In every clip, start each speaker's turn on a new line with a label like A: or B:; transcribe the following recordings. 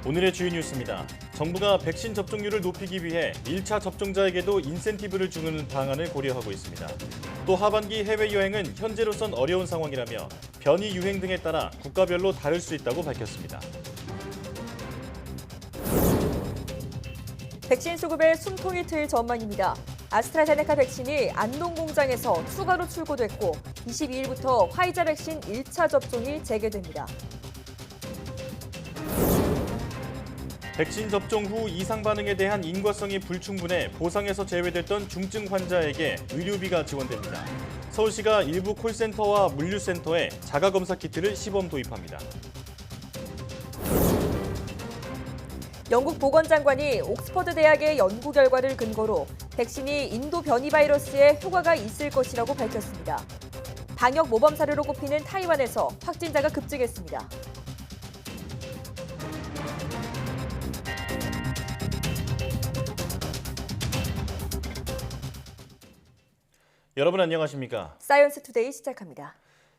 A: 오늘의 주요 뉴스입니다. 정부가 백신 접종률을 높이기 위해 1차 접종자에게도 인센티브를 주는 방안을 고려하고 있습니다. 또 하반기 해외여행은 현재로선 어려운 상황이라며 변이 유행 등에 따라 국가별로 다를 수 있다고 밝혔습니다.
B: 백신 수급에 숨통이 트일 전망입니다. 아스트라제네카 백신이 안동 공장에서 추가로 출고됐고 22일부터 화이자 백신 1차 접종이 재개됩니다.
A: 백신 접종 후 이상 반응에 대한 인과성이 불충분해 보상에서 제외됐던 중증 환자에게 의료비가 지원됩니다. 서울시가 일부 콜센터와 물류센터에 자가검사 키트를 시범 도입합니다.
B: 영국 보건장관이 옥스퍼드 대학의 연구 결과를 근거로 백신이 인도 변이 바이러스에 효과가 있을 것이라고 밝혔습니다. 방역 모범 사례로 꼽히는 타이완에서 확진자가 급증했습니다.
A: 여러분 안녕하십니까?
B: 사이언스 투데이 시작합니다.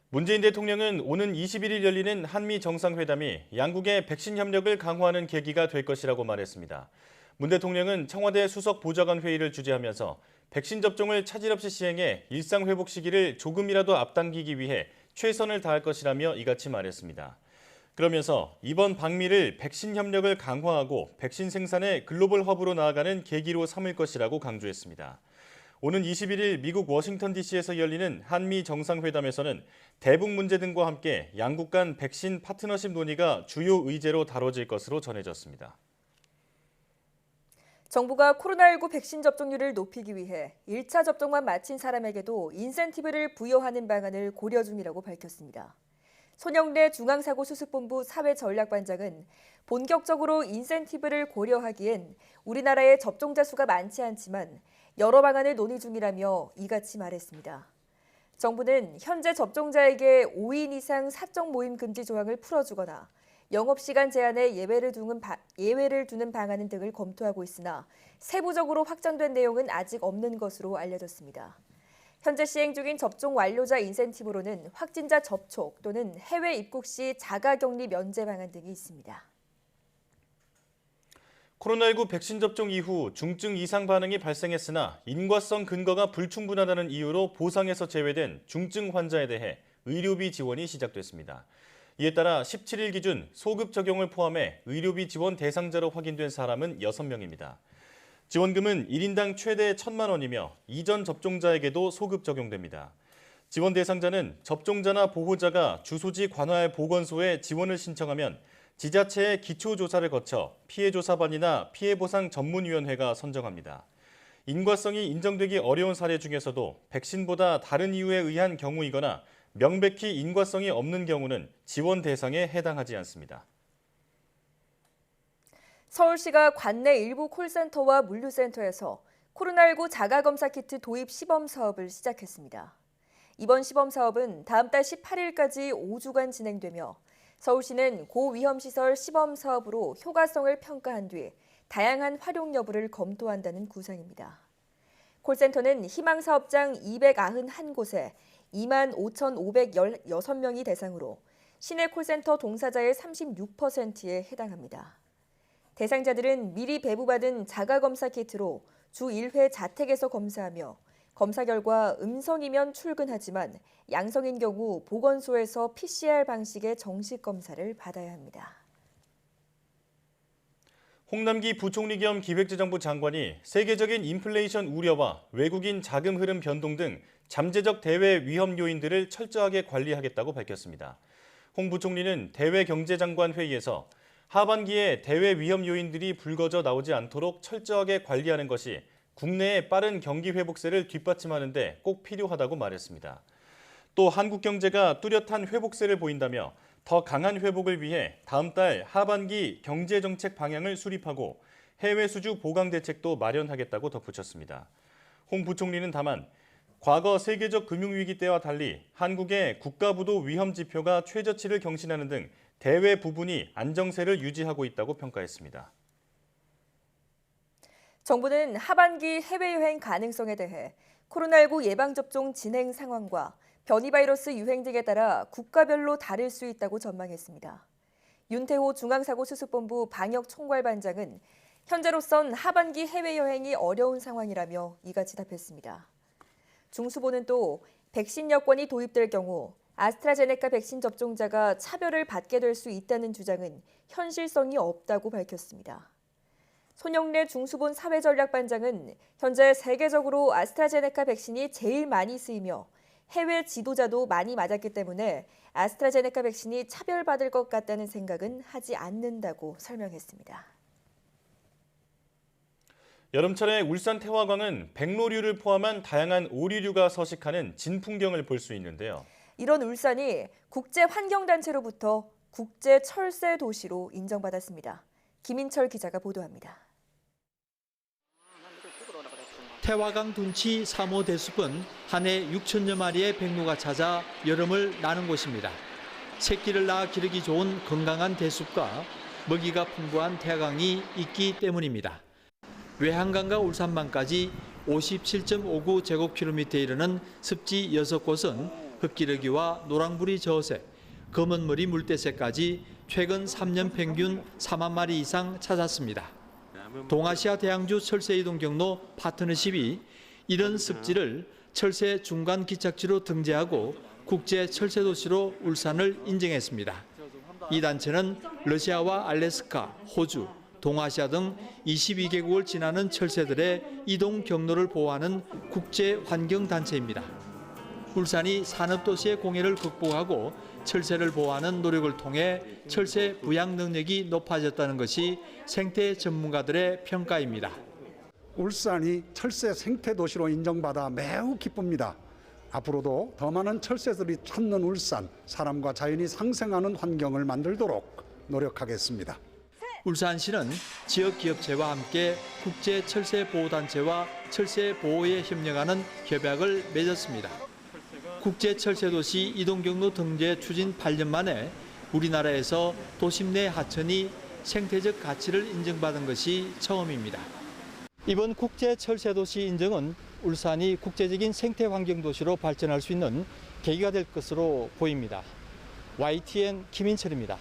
A: 문재인 대통령은 오는 21일 열리는 한미 정상회담이 양국의 백신 협력을 강화하는 계기가 될 것이라고 말했습니다. 문 대통령은 청와대 수석 보좌관 회의를 주재하면서 백신 접종을 차질 없이 시행해 일상 회복 시기를 조금이라도 앞당기기 위해 최선을 다할 것이라며 이같이 말했습니다. 그러면서 이번 방미를 백신 협력을 강화하고 백신 생산의 글로벌 허브로 나아가는 계기로 삼을 것이라고 강조했습니다. 오는 21일 미국 워싱턴 DC에서 열리는 한미 정상회담에서는 대북 문제 등과 함께 양국 간 백신 파트너십 논의가 주요 의제로 다뤄질 것으로 전해졌습니다.
B: 정부가 코로나19 백신 접종률을 높이기 위해 1차 접종만 마친 사람에게도 인센티브를 부여하는 방안을 고려 중이라고 밝혔습니다. 손영래 중앙사고수습본부 사회전략반장은 본격적으로 인센티브를 고려하기엔 우리나라의 접종자 수가 많지 않지만 여러 방안을 논의 중이라며 이같이 말했습니다. 정부는 현재 접종자에게 5인 이상 사적 모임 금지 조항을 풀어주거나 영업시간 제한에 예외를 두는 방안 등을 검토하고 있으나 세부적으로 확정된 내용은 아직 없는 것으로 알려졌습니다. 현재 시행 중인 접종 완료자 인센티브로는 확진자 접촉 또는 해외 입국 시 자가격리 면제 방안 등이 있습니다.
A: 코로나19 백신 접종 이후 중증 이상 반응이 발생했으나 인과성 근거가 불충분하다는 이유로 보상에서 제외된 중증 환자에 대해 의료비 지원이 시작됐습니다. 이에 따라 17일 기준 소급 적용을 포함해 의료비 지원 대상자로 확인된 사람은 6명입니다. 지원금은 1인당 최대 1,000만 원이며 이전 접종자에게도 소급 적용됩니다. 지원 대상자는 접종자나 보호자가 주소지 관할 보건소에 지원을 신청하면 지자체의 기초조사를 거쳐 피해조사반이나 피해보상 전문위원회가 선정합니다. 인과성이 인정되기 어려운 사례 중에서도 백신보다 다른 이유에 의한 경우이거나 명백히 인과성이 없는 경우는 지원 대상에 해당하지 않습니다.
B: 서울시가 관내 일부 콜센터와 물류센터에서 코로나19 자가검사 키트 도입 시범 사업을 시작했습니다. 이번 시범 사업은 다음 달 18일까지 5주간 진행되며 서울시는 고위험시설 시범 사업으로 효과성을 평가한 뒤 다양한 활용 여부를 검토한다는 구상입니다. 콜센터는 희망사업장 291곳에 25,516명이 대상으로 시내 콜센터 동사자의 36%에 해당합니다. 대상자들은 미리 배부받은 자가검사 키트로 주 1회 자택에서 검사하며 검사 결과 음성이면 출근하지만 양성인 경우 보건소에서 PCR 방식의 정식 검사를 받아야 합니다.
A: 홍남기 부총리 겸 기획재정부 장관이 세계적인 인플레이션 우려와 외국인 자금 흐름 변동 등 잠재적 대외 위험 요인들을 철저하게 관리하겠다고 밝혔습니다. 홍 부총리는 대외경제장관 회의에서 하반기에 대외 위험 요인들이 불거져 나오지 않도록 철저하게 관리하는 것이 국내의 빠른 경기 회복세를 뒷받침하는 데 꼭 필요하다고 말했습니다. 또 한국 경제가 뚜렷한 회복세를 보인다며 더 강한 회복을 위해 다음 달 하반기 경제정책 방향을 수립하고 해외 수주 보강 대책도 마련하겠다고 덧붙였습니다. 홍 부총리는 다만 과거 세계적 금융위기 때와 달리 한국의 국가부도 위험 지표가 최저치를 경신하는 등 대외 부분이 안정세를 유지하고 있다고 평가했습니다.
B: 정부는 하반기 해외여행 가능성에 대해 코로나19 예방접종 진행 상황과 변이 바이러스 유행 등에 따라 국가별로 다를 수 있다고 전망했습니다. 윤태호 중앙사고수습본부 방역총괄반장은 현재로선 하반기 해외여행이 어려운 상황이라며 이같이 답했습니다. 중수본은 또 백신 여권이 도입될 경우 아스트라제네카 백신 접종자가 차별을 받게 될 수 있다는 주장은 현실성이 없다고 밝혔습니다. 손영래 중수본 사회전략반장은 현재 세계적으로 아스트라제네카 백신이 제일 많이 쓰이며 해외 지도자도 많이 맞았기 때문에 아스트라제네카 백신이 차별받을 것 같다는 생각은 하지 않는다고 설명했습니다.
A: 여름철에 울산 태화강은 백로류를 포함한 다양한 오리류가 서식하는 진풍경을 볼 수 있는데요.
B: 이런 울산이 국제환경단체로부터 국제철새도시로 인정받았습니다. 김인철 기자가 보도합니다.
C: 태화강 둔치 3호 대숲은 한 해 6천여 마리의 백로가 찾아 여름을 나는 곳입니다. 새끼를 낳아 기르기 좋은 건강한 대숲과 먹이가 풍부한 태화강이 있기 때문입니다. 외한강과 울산만까지 57.59 제곱킬로미터에 이르는 습지 6곳은 흙기러기와 노랑부리 저어새, 검은머리 물대새까지 최근 3년 평균 4만 마리 이상 찾았습니다. 동아시아 대양주 철새 이동 경로 파트너십이 이런 습지를 철새 중간 기착지로 등재하고 국제 철새 도시로 울산을 인정했습니다. 이 단체는 러시아와 알래스카, 호주, 동아시아 등 22개국을 지나는 철새들의 이동 경로를 보호하는 국제 환경 단체입니다. 울산이 산업도시의 공해를 극복하고 철새를 보호하는 노력을 통해 철새 부양 능력이 높아졌다는 것이 생태 전문가들의 평가입니다.
D: 울산이 철새 생태도시로 인정받아 매우 기쁩니다. 앞으로도 더 많은 철새들이 찾는 울산, 사람과 자연이 상생하는 환경을 만들도록 노력하겠습니다.
C: 울산시는 지역 기업체와 함께 국제 철새 보호단체와 철새 보호에 협력하는 협약을 맺었습니다. 국제 철새도시 이동경로 등재 추진 8년 만에 우리나라에서 도심 내 하천이 생태적 가치를 인정받은 것이 처음입니다. 이번 국제 철새도시 인정은 울산이 국제적인 생태환경도시로 발전할 수 있는 계기가 될 것으로 보입니다. YTN 김인철입니다.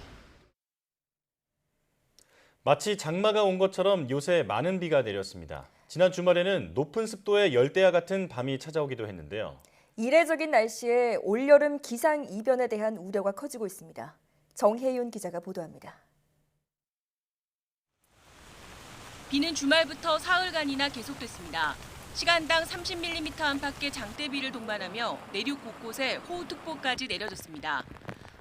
A: 마치 장마가 온 것처럼 요새 많은 비가 내렸습니다. 지난 주말에는 높은 습도의 열대야 같은 밤이 찾아오기도 했는데요.
B: 이례적인 날씨에 올여름 기상이변에 대한 우려가 커지고 있습니다. 정혜윤 기자가 보도합니다.
E: 비는 주말부터 사흘간이나 계속됐습니다. 시간당 30mm 안팎의 장대비를 동반하며 내륙 곳곳에 호우특보까지 내려졌습니다.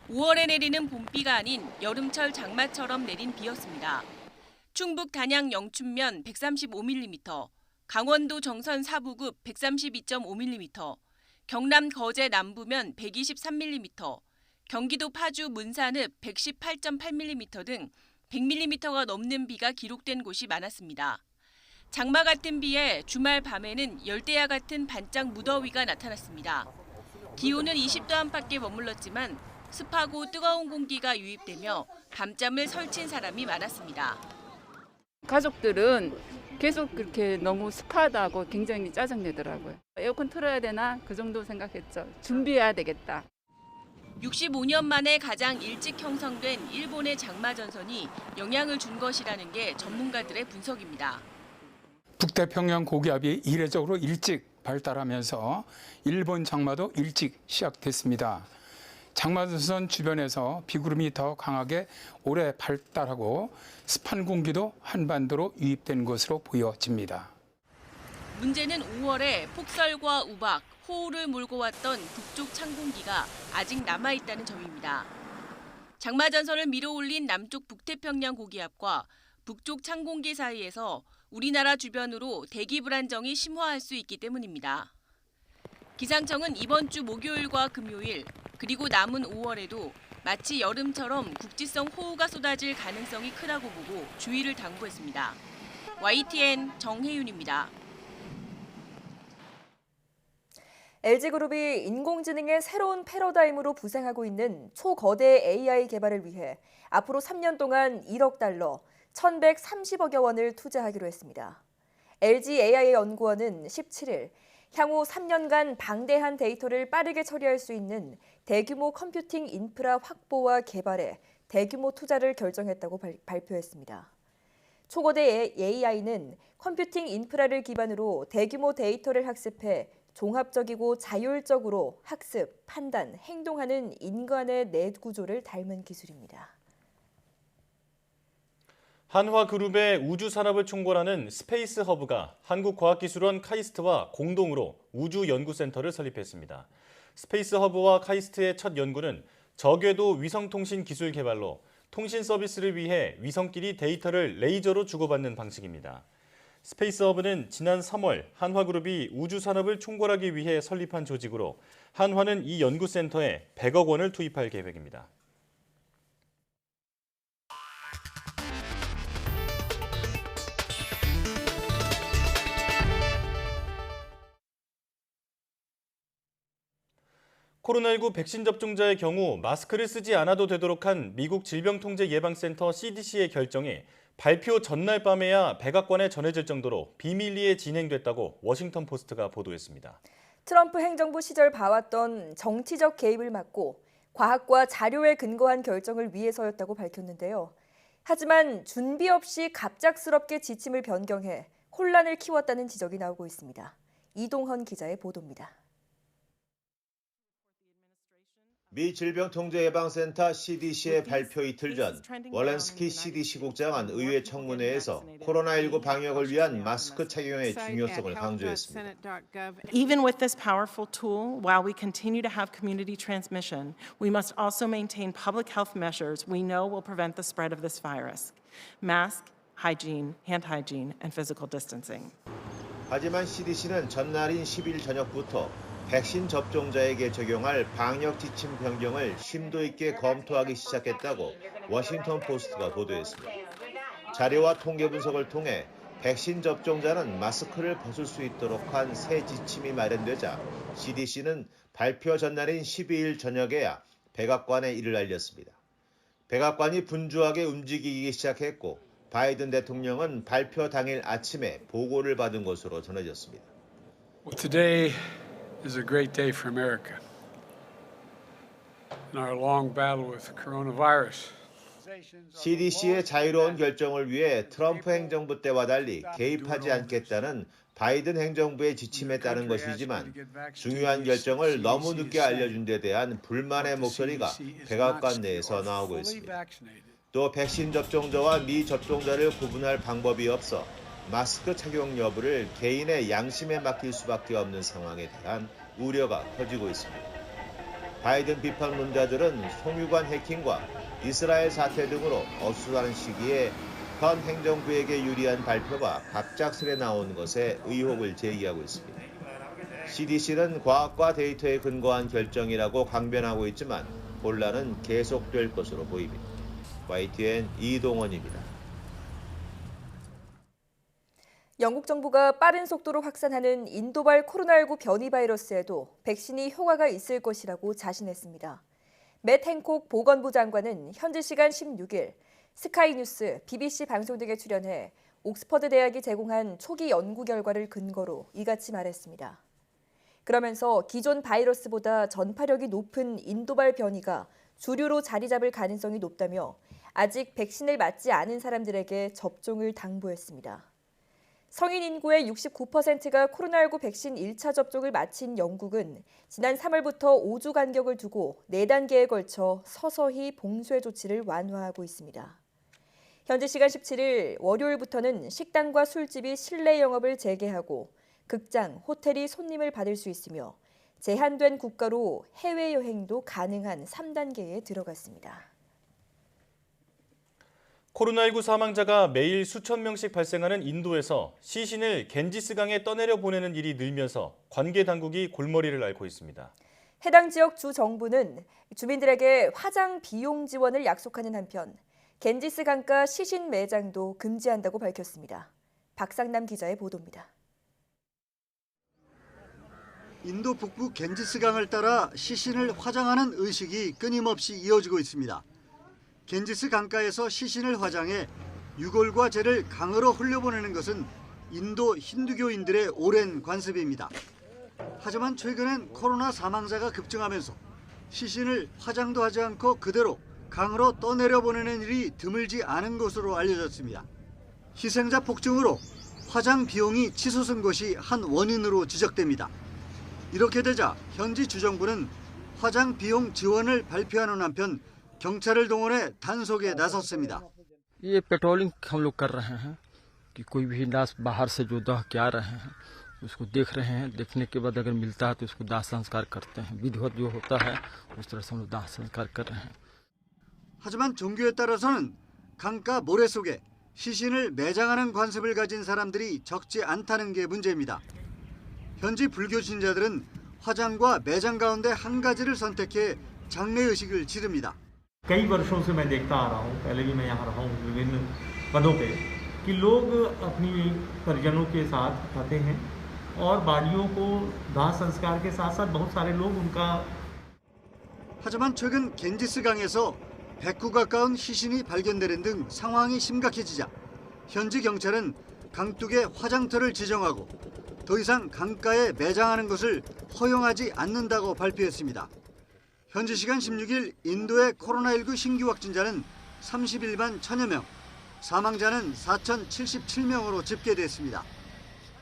E: 5월에 내리는 봄비가 아닌 여름철 장마처럼 내린 비였습니다. 충북 단양 영춘면 135mm, 강원도 정선 사부급 132.5mm, 경남 거제 남부면 123mm, 경기도 파주 문산읍 118.8mm 등 100mm가 넘는 비가 기록된 곳이 많았습니다. 장마 같은 비에 주말 밤에는 열대야 같은 반짝 무더위가 나타났습니다. 기온은 20도 안팎에 머물렀지만 습하고 뜨거운 공기가 유입되며 밤잠을 설친 사람이 많았습니다.
F: 가족들은 계속 그렇게 너무 습하다고 굉장히 짜증내더라고요. 에어컨 틀어야 되나 그 정도 생각했죠. 준비해야 되겠다.
E: 65년 만에 가장 일찍 형성된 일본의 장마 전선이 영향을 준 것이라는 게 전문가들의 분석입니다.
G: 북태평양 고기압이 이례적으로 일찍 발달하면서 일본 장마도 일찍 시작됐습니다. 장마전선 주변에서 비구름이 더 강하게 오래 발달하고 습한 공기도 한반도로 유입된 것으로 보여집니다.
E: 문제는 5월에 폭설과 우박, 호우를 몰고 왔던 북쪽 찬 공기가 아직 남아있다는 점입니다. 장마전선을 밀어올린 남쪽 북태평양 고기압과 북쪽 찬 공기 사이에서 우리나라 주변으로 대기 불안정이 심화할 수 있기 때문입니다. 기상청은 이번 주 목요일과 금요일, 그리고 남은 5월에도 마치 여름처럼 국지성 호우가 쏟아질 가능성이 크다고 보고 주의를 당부했습니다. YTN 정혜윤입니다.
B: LG그룹이 인공지능의 새로운 패러다임으로 부상하고 있는 초거대 AI 개발을 위해 앞으로 3년 동안 1억 달러, 1,130억여 원을 투자하기로 했습니다. LG AI 연구원은 17일 향후 3년간 방대한 데이터를 빠르게 처리할 수 있는 대규모 컴퓨팅 인프라 확보와 개발에 대규모 투자를 결정했다고 발표했습니다. 초거대 AI는 컴퓨팅 인프라를 기반으로 대규모 데이터를 학습해 종합적이고 자율적으로 학습, 판단, 행동하는 인간의 뇌구조를 닮은 기술입니다.
A: 한화그룹의 우주산업을 총괄하는 스페이스 허브가 한국과학기술원 카이스트와 공동으로 우주연구센터를 설립했습니다. 스페이스 허브와 카이스트의 첫 연구는 저궤도 위성통신 기술 개발로 통신 서비스를 위해 위성끼리 데이터를 레이저로 주고받는 방식입니다. 스페이스 허브는 지난 3월 한화그룹이 우주산업을 총괄하기 위해 설립한 조직으로 한화는 이 연구센터에 100억 원을 투입할 계획입니다. 코로나19 백신 접종자의 경우 마스크를 쓰지 않아도 되도록 한 미국 질병통제예방센터 CDC의 결정이 발표 전날 밤에야 백악관에 전해질 정도로 비밀리에 진행됐다고 워싱턴 포스트가 보도했습니다.
B: 트럼프 행정부 시절 봐왔던 정치적 개입을 막고 과학과 자료에 근거한 결정을 위해서였다고 밝혔는데요. 하지만 준비 없이 갑작스럽게 지침을 변경해 혼란을 키웠다는 지적이 나오고 있습니다. 이동헌 기자의 보도입니다.
H: 미 질병통제예방센터 CDC의 발표 이틀 전 월렌스키 CDC 국장은 의회 청문회에서 코로나19 방역을 위한 마스크 착용의 중요성을 강조했습니다.
I: Even with this powerful tool, while we continue to have community transmission, we must also maintain public health measures we know will prevent the spread of this virus. Mask, hygiene, hand hygiene, and physical distancing.
H: 하지만 CDC는 전날인 10일 저녁부터 백신 접종자에게 적용할 방역 지침 변경을 심도 있게 검토하기 시작했다고 워싱턴 포스트가 보도했습니다. 자료와 통계 분석을 통해 백신 접종자는 마스크를 벗을 수 있도록 한 새 지침이 마련되자 CDC는 발표 전날인 12일 저녁에야 백악관에 이를 알렸습니다. 백악관이 분주하게 움직이기 시작했고 바이든 대통령은 발표 당일 아침에 보고를 받은 것으로 전해졌습니다.
J: Today is a great day for America in our long battle with coronavirus.
H: CDC의 자유로운 결정을 위해 트럼프 행정부 때와 달리 개입하지 않겠다는 바이든 행정부의 지침에 따른 것이지만 중요한 결정을 너무 늦게 알려준 데 대한 불만의 목소리가 백악관 내에서 나오고 있습니다. 또 백신 접종자와 미접종자를 구분할 방법이 없어 마스크 착용 여부를 개인의 양심에 맡길 수밖에 없는 상황에 대한 우려가 커지고 있습니다. 바이든 비판론자들은 송유관 해킹과 이스라엘 사태 등으로 어수선한 시기에 현 행정부에게 유리한 발표가 갑작스레 나온 것에 의혹을 제기하고 있습니다. CDC는 과학과 데이터에 근거한 결정이라고 강변하고 있지만 혼란은 계속될 것으로 보입니다. YTN 이동원입니다.
B: 영국 정부가 빠른 속도로 확산하는 인도발 코로나19 변이 바이러스에도 백신이 효과가 있을 것이라고 자신했습니다. 맷 행콕 보건부 장관은 현지 시간 16일 스카이뉴스, BBC 방송 등에 출연해 옥스퍼드 대학이 제공한 초기 연구 결과를 근거로 이같이 말했습니다. 그러면서 기존 바이러스보다 전파력이 높은 인도발 변이가 주류로 자리 잡을 가능성이 높다며 아직 백신을 맞지 않은 사람들에게 접종을 당부했습니다. 성인 인구의 69%가 코로나19 백신 1차 접종을 마친 영국은 지난 3월부터 5주 간격을 두고 4단계에 걸쳐 서서히 봉쇄 조치를 완화하고 있습니다. 현지 시간 17일 월요일부터는 식당과 술집이 실내 영업을 재개하고 극장, 호텔이 손님을 받을 수 있으며 제한된 국가로 해외여행도 가능한 3단계에 들어갔습니다.
A: 코로나19 사망자가 매일 수천 명씩 발생하는 인도에서 시신을 겐지스강에 떠내려 보내는 일이 늘면서 관계 당국이 골머리를 앓고 있습니다.
B: 해당 지역 주 정부는 주민들에게 화장 비용 지원을 약속하는 한편 겐지스 강가 시신 매장도 금지한다고 밝혔습니다. 박상남 기자의 보도입니다.
K: 인도 북부 겐지스강을 따라 시신을 화장하는 의식이 끊임없이 이어지고 있습니다. 겐지스 강가에서 시신을 화장해 유골과 재를 강으로 흘려보내는 것은 인도 힌두교인들의 오랜 관습입니다. 하지만 최근엔 코로나 사망자가 급증하면서 시신을 화장도 하지 않고 그대로 강으로 떠내려 보내는 일이 드물지 않은 것으로 알려졌습니다. 희생자 폭증으로 화장 비용이 치솟은 것이 한 원인으로 지적됩니다. 이렇게 되자 현지 주정부는 화장 비용 지원을 발표하는 한편 경찰을 동원해 단속에 나섰습니다.
L: ये पेट्रोलिंग हम लोग कर रहे हैं कि कोई भी लाश बाहर से जो दह के आ रहे हैं उसको देख रहे हैं। देखने के बाद अगर मिलता है तो उसको दाह संस्कार करते हैं। विधिवत जो होता है उस तरह से हम लोग दाह संस्कार कर रहे हैं।
K: 하지만 종교에 따라서는 강가 모래 속에 시신을 매장하는 관습을 가진 사람들이 적지 않다는 게 문제입니다. 현지 불교 신자들은 화장과 매장 가운데 한 가지를 선택해 장례의식을 치릅니다.
M: कई वर्षों से मैं देखता आ रहा हूँ, पहले भी मैं यहाँ रहा हूँ विभिन्न पदों पे, कि लोग अपनी परिजनों के साथ आते हैं और बाडियों को दाह संस्कार के साथ साथ बहुत सारे लोग उनका
K: 하지만 최근 겐지스 강에서 100구 가까운 시신이 발견되는 등 상황이 심각해지자 현지 경찰은 강둑에 화장터를 지정하고 더 이상 강가에 매장하는 것을 허용하지 않는다고 발표했습니다. 현지 시간 16일 인도의 코로나19 신규 확진자는 31만 1000여 명, 사망자는 4077명으로 집계됐습니다.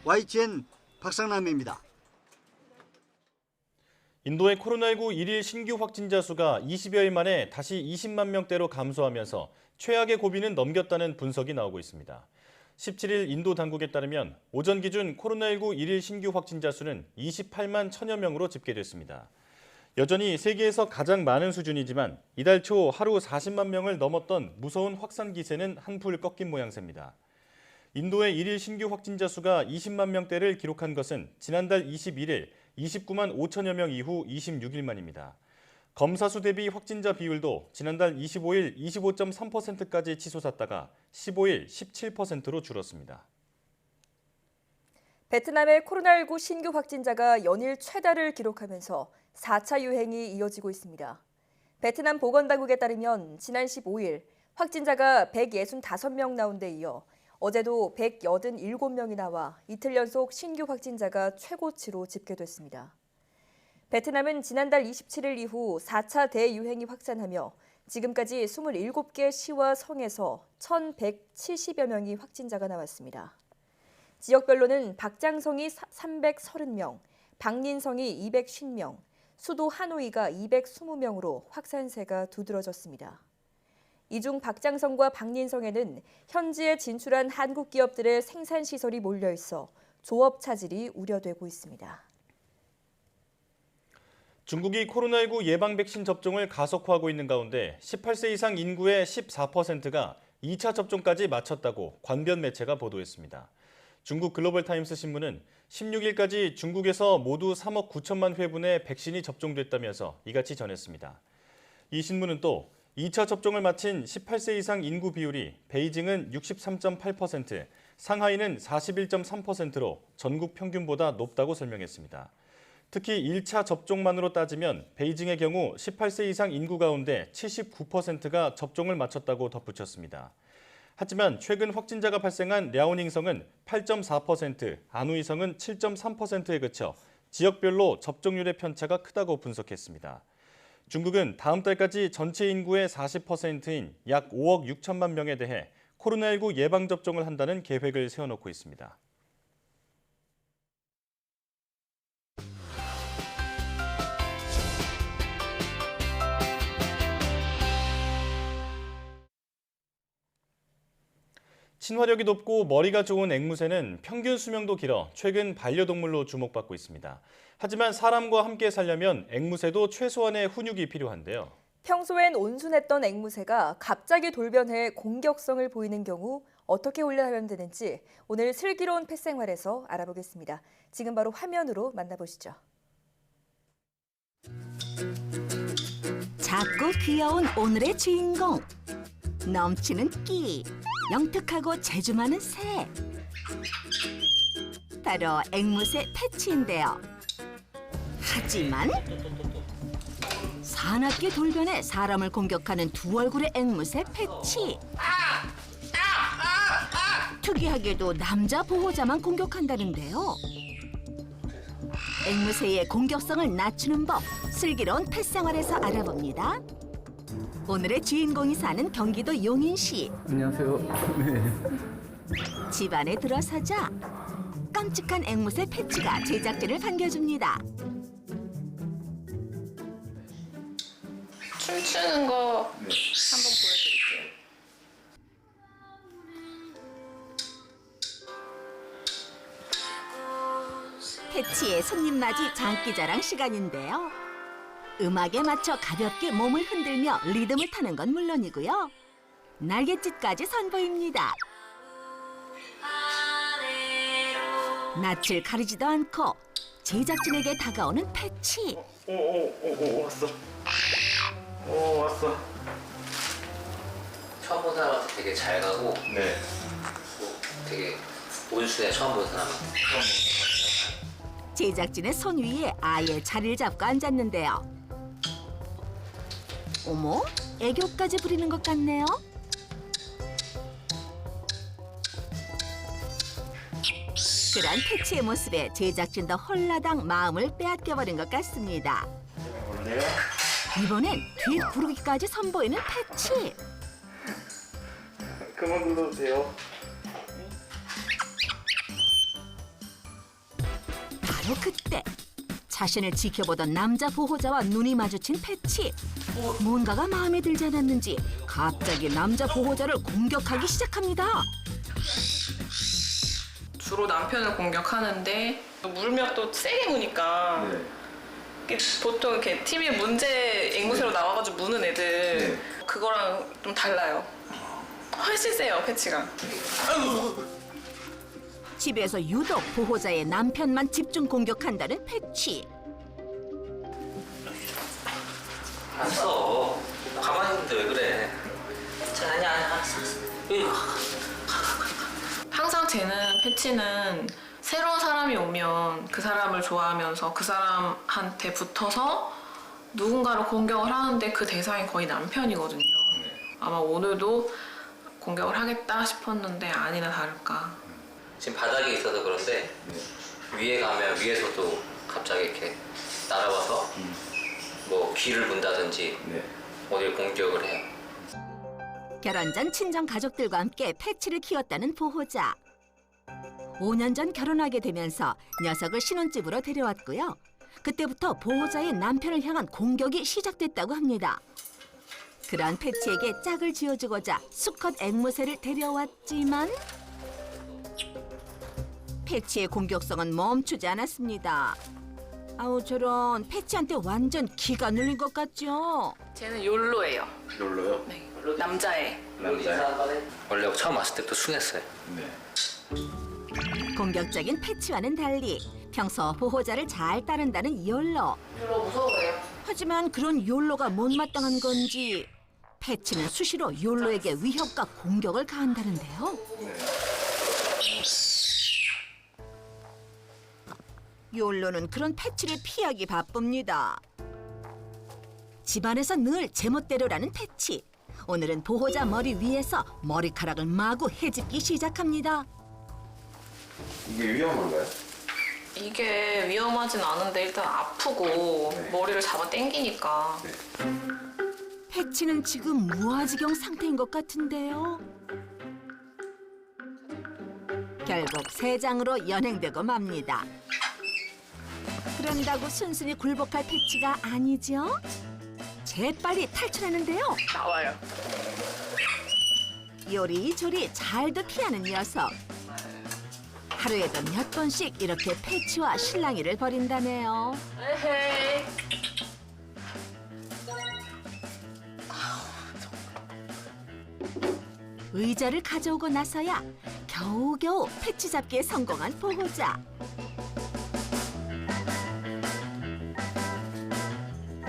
K: YTN 박상남입니다.
A: 인도의 코로나19 일일 신규 확진자 수가 20여일 만에 다시 20만 명대로 감소하면서 최악의 고비는 넘겼다는 분석이 나오고 있습니다. 17일 인도 당국에 따르면 오전 기준 코로나19 일일 신규 확진자 수는 28만 1000여 명으로 집계됐습니다. 여전히 세계에서 가장 많은 수준이지만 이달 초 하루 40만 명을 넘었던 무서운 확산 기세는 한풀 꺾인 모양새입니다. 인도의 일일 신규 확진자 수가 20만 명대를 기록한 것은 지난달 21일 29만 5천여 명 이후 26일 만입니다. 검사 수 대비 확진자 비율도 지난달 25일 25.3%까지 치솟았다가 15일 17%로 줄었습니다.
B: 베트남의 코로나19 신규 확진자가 연일 최다를 기록하면서 4차 유행이 이어지고 있습니다. 베트남 보건당국에 따르면 지난 15일 확진자가 165명 나온 데 이어 어제도 187명이 나와 이틀 연속 신규 확진자가 최고치로 집계됐습니다. 베트남은 지난달 27일 이후 4차 대유행이 확산하며 지금까지 27개 시와 성에서 1,170여 명이 확진자가 나왔습니다. 지역별로는 박장성이 330명, 박린성이 250명, 수도 하노이가 220명으로 확산세가 두드러졌습니다. 이 중 박장성과 박린성에는 현지에 진출한 한국 기업들의 생산 시설이 몰려 있어 조업 차질이 우려되고 있습니다.
A: 중국이 코로나19 예방 백신 접종을 가속화하고 있는 가운데 18세 이상 인구의 14%가 2차 접종까지 마쳤다고 관변 매체가 보도했습니다. 중국 글로벌타임스 신문은 16일까지 중국에서 모두 3억 9천만 회분의 백신이 접종됐다면서 이같이 전했습니다. 이 신문은 또 2차 접종을 마친 18세 이상 인구 비율이 베이징은 63.8%, 상하이는 41.3%로 전국 평균보다 높다고 설명했습니다. 특히 1차 접종만으로 따지면 베이징의 경우 18세 이상 인구 가운데 79%가 접종을 마쳤다고 덧붙였습니다. 하지만 최근 확진자가 발생한 랴오닝성은 8.4%, 아누이성은 7.3%에 그쳐 지역별로 접종률의 편차가 크다고 분석했습니다. 중국은 다음 달까지 전체 인구의 40%인 약 5억 6천만 명에 대해 코로나19 예방접종을 한다는 계획을 세워놓고 있습니다. 친화력이 높고 머리가 좋은 앵무새는 평균 수명도 길어 최근 반려동물로 주목받고 있습니다. 하지만 사람과 함께 살려면 앵무새도 최소한의 훈육이 필요한데요.
B: 평소엔 온순했던 앵무새가 갑자기 돌변해 공격성을 보이는 경우 어떻게 훈련하면 되는지 오늘 슬기로운 펫생활에서 알아보겠습니다. 지금 바로 화면으로 만나보시죠.
N: 작고 귀여운 오늘의 주인공. 넘치는 끼, 영특하고 재주 많은 새. 바로 앵무새 패치인데요. 하지만 사납게 돌변해 사람을 공격하는 두 얼굴의 앵무새 패치. 특이하게도 남자 보호자만 공격한다는데요. 앵무새의 공격성을 낮추는 법, 슬기로운 펫생활에서 알아봅니다. 오늘의 주인공이 사는 경기도 용인시.
O: 안녕하세요. 네.
N: 집 안에 들어서자 깜찍한 앵무새 패치가 제작진을 반겨줍니다.
P: 춤추는 거 한번 보여드릴게요.
N: 패치의 손님 맞이 장기자랑 시간인데요. 음악에 맞춰 가볍게 몸을 흔들며 리듬을 타는 건 물론이고요. 날갯짓까지 선보입니다. 낯을 가리지도 않고 제작진에게 다가오는 패치.
O: 왔어. 왔어.
Q: 처음 본 사람한테 되게 잘 가고
H: 네.
Q: 되게 온순해. 처음 본 사람은.
N: 제작진의 손 위에 아예 자리를 잡고 앉았는데요. 어머, 애교까지 부리는 것 같네요. 그런 패치의 모습에 제작진도 홀라당 마음을 빼앗겨버린 것 같습니다. 이번엔 뒤 구르기까지 선보이는 패치.
O: 그만 눌러도 돼요.
N: 바로 그때 자신을 지켜보던 남자 보호자와 눈이 마주친 패치. 뭔가가 마음에 들지 않았는지 갑자기 남자 보호자를 공격하기 시작합니다.
P: 주로 남편을 공격하는데 물면 또 세게 무니까 보통 이렇게 TV에 문제 앵무새로 나와가지고 무는 애들 그거랑 좀 달라요. 훨씬 세요, 패치가.
N: 집에서 유독 보호자의 남편만 집중 공격한다는 패치.
Q: 알았어. 가만히 있는데 왜 그래?
P: 아니야. 항상 패치는 새로운 사람이 오면 그 사람을 좋아하면서 그 사람한테 붙어서 누군가를 공격을 하는데 그 대상이 거의 남편이거든요. 아마 오늘도 공격을 하겠다 싶었는데 아니나 다를까.
Q: 지금 바닥에 있어서 그런데 위에 가면 위에서도 갑자기 이렇게 날아와서 뭐 귀를 문다든지 어딜 공격을 해요.
N: 결혼 전 친정 가족들과 함께 패치를 키웠다는 보호자. 5년 전 결혼하게 되면서 녀석을 신혼집으로 데려왔고요. 그때부터 보호자의 남편을 향한 공격이 시작됐다고 합니다. 그런 패치에게 짝을 지어주고자 수컷 앵무새를 데려왔지만 패치의 공격성은 멈추지 않았습니다. 아우 저런, 패치한테 완전 기가 눌린 것 같죠?
P: 쟤는 욜로예요.
H: 욜로요?
P: 네. 남자애.
Q: 원래 처음 왔을 때부터 순했어요.
N: 공격적인 패치와는 달리 평소 보호자를 잘 따른다는 욜로.
P: 욜로 무서워요.
N: 하지만 그런 욜로가 못마땅한 건지 패치는 수시로 욜로에게 위협과 공격을 가한다는데요. 욜로는 그런 패치를 피하기 바쁩니다. 집안에서 늘 제멋대로라는 패치. 오늘은 보호자 머리 위에서 머리카락을 마구 헤집기 시작합니다.
H: 이게 위험한가요?
P: 이게 위험하진 않은데 일단 아프고 머리를 잡아 당기니까.
N: 패치는 지금 무아지경 상태인 것 같은데요. 결국 새 장으로 연행되고 맙니다. 그런다고 순순히 굴복할 패치가 아니죠. 재빨리 탈출하는데요.
P: 나와요.
N: 요리조리 잘도 피하는 녀석. 하루에도 몇 번씩 이렇게 패치와 실랑이를 벌인다네요.
P: 에헤이.
N: 의자를 가져오고 나서야 겨우겨우 패치 잡기에 성공한 보호자.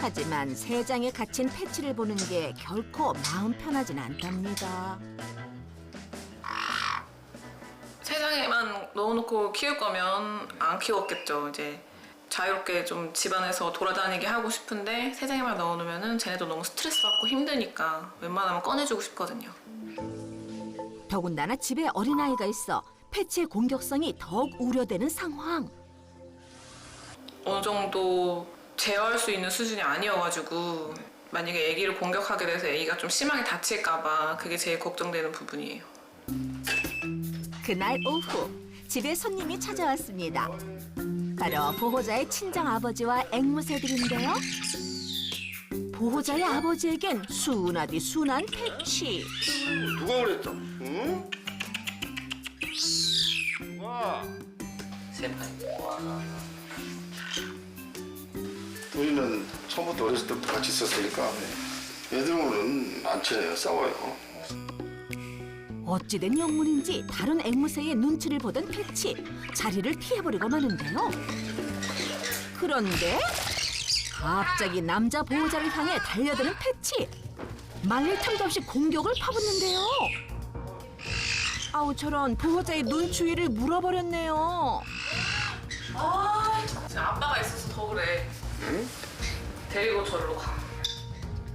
N: 하지만 새 장에 갇힌 패치를 보는 게 결코 마음 편하진 않답니다.
P: 세상에만 넣어놓고 키울 거면 안 키웠겠죠. 이제 자유롭게 좀 집안에서 돌아다니게 하고 싶은데 세상에만 넣어놓으면 쟤네도 너무 스트레스 받고 힘드니까 웬만하면 꺼내주고 싶거든요.
N: 더군다나 집에 어린아이가 있어 패치의 공격성이 더욱 우려되는 상황.
P: 어느 정도 제어할 수 있는 수준이 아니어가지고 만약에 아기를 공격하게 돼서 아기가 좀 심하게 다칠까 봐 그게 제일 걱정되는 부분이에요.
N: 그날 오후 집에 손님이 찾아왔습니다. 바로 보호자의 친정 아버지와 앵무새들인데요. 보호자의 아버지에겐 순하디 순한 패치.
O: 누가 그랬어? 응? 누가? 우리는 처음부터 어렸을 때부터 같이 있었으니까 애들하고는 안 친해요. 싸워요.
N: 어찌된 영문인지 다른 앵무새의 눈치를 보던 패치 자리를 피해버리고 마는데요. 그런데 갑자기 남자 보호자를 향해 달려드는 패치. 말릴 틈도 없이 공격을 퍼붓는데요. 아우 저런 보호자의 눈추위를 물어버렸네요.
P: 진짜 아빠가 있어서 더 그래.
O: 응?
P: 데리고 절로 가.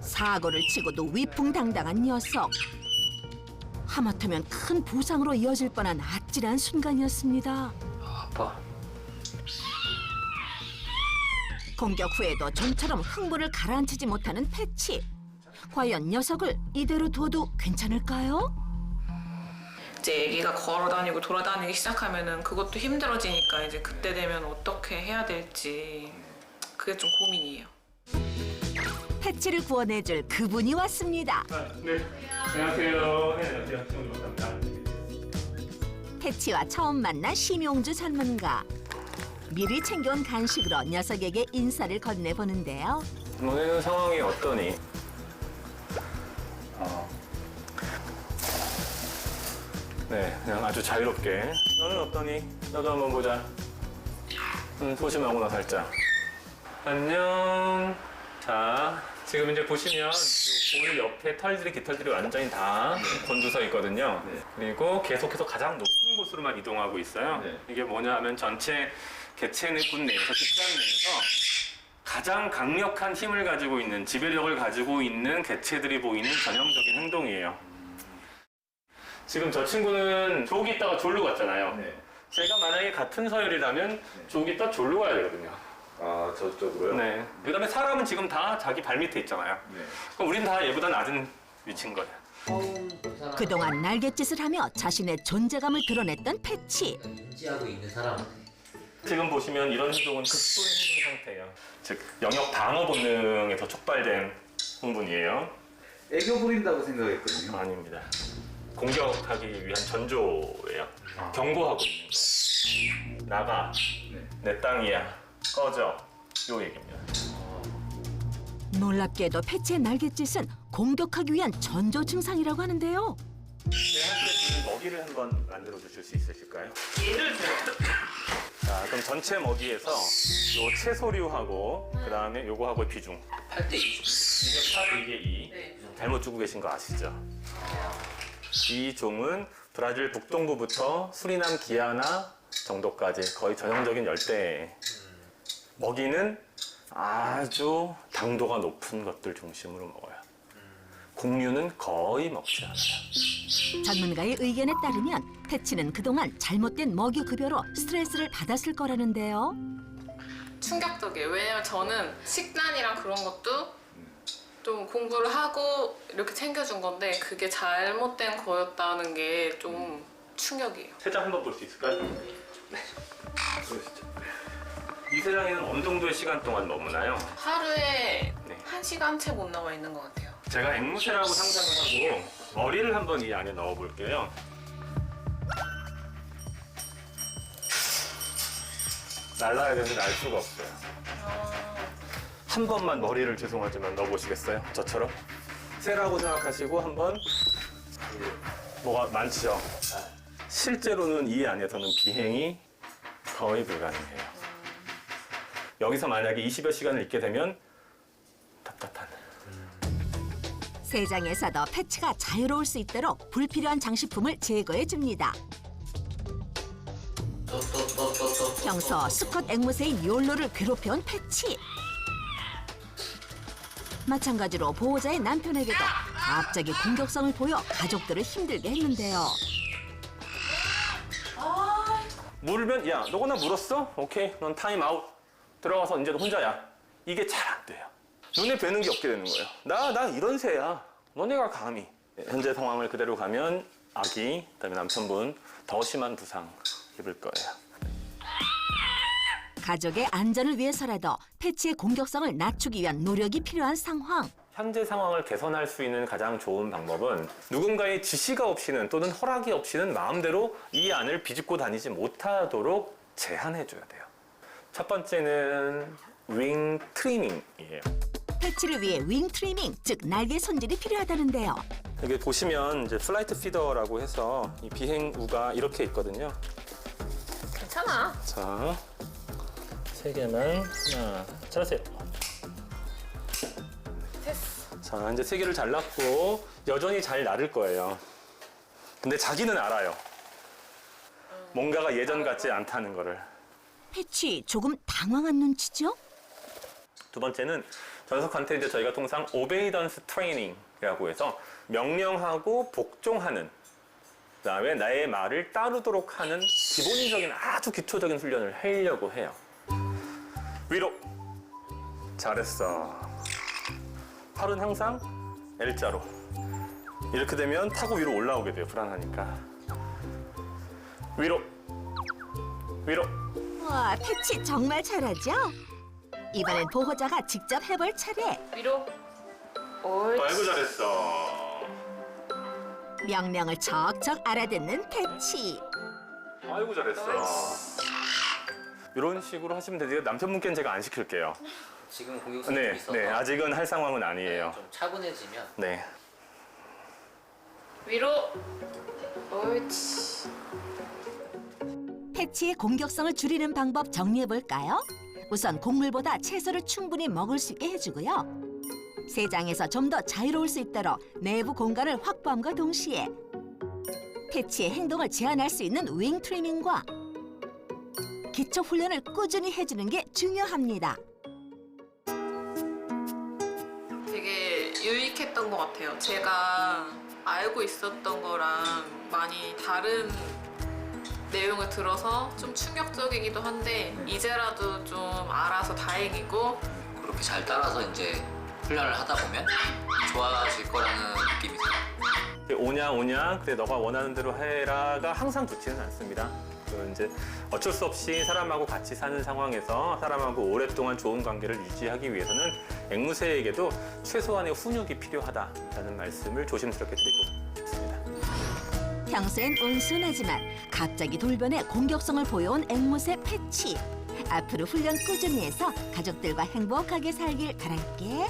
N: 사고를 치고도 위풍당당한 녀석. 하마터면 큰 부상으로 이어질 뻔한 아찔한 순간이었습니다.
Q: 아빠.
N: 공격 후에도 좀처럼 흥분을 가라앉히지 못하는 패치. 과연 녀석을 이대로 둬도 괜찮을까요?
P: 이제 아기가 걸어다니고 돌아다니기 시작하면은 그것도 힘들어지니까 이제 그때 되면 어떻게 해야 될지 그게 좀 고민이에요.
N: 패치를 구원해줄 그분이 왔습니다.
M: 네. 안녕하세요. 네, 안녕하세요. 감사합니다.
N: 패치와 처음 만난 심용주 전문가. 미리 챙겨온 간식으로 녀석에게 인사를 건네보는데요.
M: 너네는 상황이 어떠니? 네, 그냥 아주 자유롭게. 너는 어떠니? 너도 한번 보자. 소심하구나 살짝. 안녕. 자, 지금 이제 보시면 볼 옆에 털들이 깃털들이 완전히 다 곤두서 있거든요. 그리고 계속해서 가장 높은 곳으로만 이동하고 있어요. 이게 뭐냐 하면 전체 개체내군 내에서 집단 내에서 가장 강력한 힘을 가지고 있는, 지배력을 가지고 있는 개체들이 보이는 전형적인 행동이에요. 지금 저 친구는 조기 있다가 졸로 갔잖아요. 제가 만약에 같은 서열이라면 조기 있다 졸로 가야 되거든요.
O: 아, 저쪽으로요?
M: 네. 그 다음에 사람은 지금 다 자기 발 밑에 있잖아요. 그럼 우리는 다 얘보다 낮은 위치인 거예요.
N: 그동안 날갯짓을 하며 자신의 존재감을 드러냈던 패치.
Q: 인지하고 있는 사람.
M: 지금 보시면 이런 행동은 극도의 흥분 상태예요. 즉 영역 방어 본능에서 촉발된 흥분이에요.
O: 애교 부린다고 생각했거든요.
M: 아닙니다. 공격하기 위한 전조예요. 경고하고 있는 거. 나가. 내 땅이야. 꺼져. 요 얘기입니다.
N: 놀랍게도 패치의 날갯짓은 공격하기 위한 전조 증상이라고 하는데요.
M: 제가 먹이를 한번 만들어 주실 수 있으실까요? 예를 들어. 자, 그럼 전체 먹이에서 요 채소류하고 그다음에 요거하고의 비중
Q: 8대 2.
M: 이게 8, 이게 2.
Q: 네.
M: 잘못 주고 계신 거 아시죠? 이 종은 브라질 북동부부터 수리남 기아나 정도까지 거의 전형적인 열대. 먹이는 아주 당도가 높은 것들 중심으로 먹어요. 곡류는 거의 먹지 않아요.
N: 전문가의 의견에 따르면 패치는 그동안 잘못된 먹이 급여로 스트레스를 받았을 거라는데요.
P: 충격적이에요. 왜냐면 저는 식단이랑 그런 것도 좀 공부를 하고 이렇게 챙겨준 건데 그게 잘못된 거였다는 게 좀 충격이에요.
M: 세장 한번 볼 수 있을까요? 네. 그러시죠. 이 세상에는 어느 정도의 시간 동안 머무나요?
P: 하루에 1시간 채 못 나와 있는 것 같아요.
M: 제가 앵무새라고 상상을 하고 머리를 한번 이 안에 넣어 볼게요. 날라야 되는데 날 수가 없어요. 한 번만 머리를 죄송하지만 넣어 보시겠어요? 저처럼? 새라고 생각하시고 한번 뭐가 많죠? 실제로는 이 안에서는 비행이 거의 불가능해요. 여기서 만약에 20여 시간을 있게 되면 답답한.
N: 세장에서도 패치가 자유로울 수 있도록 불필요한 장식품을 제거해 줍니다. 평소 수컷 앵무새인 욜로를 괴롭혀온 패치. 마찬가지로 보호자의 남편에게도 갑자기 공격성을 보여 가족들을 힘들게 했는데요.
M: 물면 야 너거나 물었어? 오케이 넌 타임 아웃. 들어가서 이제 너 혼자야. 이게 잘 안 돼요.
R: 눈에 뵈는 게 없게 되는 거예요. 나 이런 새야. 너네가 감히. 현재 상황을 그대로 가면 아기, 그다음에 남편분 더 심한 부상 입을 거예요.
N: 가족의 안전을 위해서라도 패치의 공격성을 낮추기 위한 노력이 필요한 상황.
R: 현재 상황을 개선할 수 있는 가장 좋은 방법은 누군가의 지시가 없이는 또는 허락이 없이는 마음대로 이 안을 비집고 다니지 못하도록 제한해줘야 돼요. 첫 번째는 윙 트리밍이에요.
N: 패치를 위해 윙 트리밍, 즉 날개 손질이 필요하다는데요.
R: 여기 보시면 이제 플라이트 피더라고 해서 이 비행우가 이렇게 있거든요.
P: 괜찮아.
R: 자, 3개만 하나, 잘하세요.
P: 됐어.
R: 자, 이제 3개를 잘랐고 여전히 잘 나를 거예요. 근데 자기는 알아요. 뭔가가 예전 같지 않다는 거를.
N: 패치 조금 당황한 눈치죠?
R: 두 번째는 전석한테 이제 저희가 통상 오베이던스 트레이닝이라고 해서 명령하고 복종하는, 그다음에 나의 말을 따르도록 하는 기본적인 아주 기초적인 훈련을 하려고 해요. 위로. 잘했어. 팔은 항상 L자로. 이렇게 되면 타고 위로 올라오게 돼요. 불안하니까. 위로. 위로.
N: 와, 패치 정말 잘하죠? 이번엔 보호자가 직접 해볼 차례.
P: 위로. 옳지.
R: 아이고 잘했어.
N: 명령을 척척 알아듣는 패치.
R: 아이고 잘했어. 이런 식으로 하시면 되고요. 남편분께는 제가 안 시킬게요.
Q: 지금 공격성이 좀
R: 네,
Q: 있어서
R: 네, 아직은 할 상황은 아니에요.
Q: 좀 차분해지면
R: 네.
P: 위로. 옳지.
N: 패치의 공격성을 줄이는 방법 정리해볼까요? 우선 곡물보다 채소를 충분히 먹을 수 있게 해주고요. 세장에서 좀 더 자유로울 수 있도록 내부 공간을 확보함과 동시에 패치의 행동을 제한할 수 있는 윙 트리밍과 기초 훈련을 꾸준히 해주는 게 중요합니다.
P: 되게 유익했던 것 같아요. 제가 알고 있었던 거랑 많이 다른 내용을 들어서 좀 충격적이기도 한데 이제라도 좀 알아서 다행이고,
Q: 그렇게 잘 따라서 이제 훈련을 하다 보면 좋아질 거라는 느낌이 들어요.
R: 오냐 그래 너가 원하는 대로 해라가 항상 좋지는 않습니다. 그 이제 어쩔 수 없이 사람하고 같이 사는 상황에서 사람하고 오랫동안 좋은 관계를 유지하기 위해서는 앵무새에게도 최소한의 훈육이 필요하다라는 말씀을 조심스럽게 드리고 싶습니다.
N: 평소엔 온순하지만 갑자기 돌변해 공격성을 보여온 앵무새 패치. 앞으로 훈련 꾸준히 해서 가족들과 행복하게 살길 바랄게.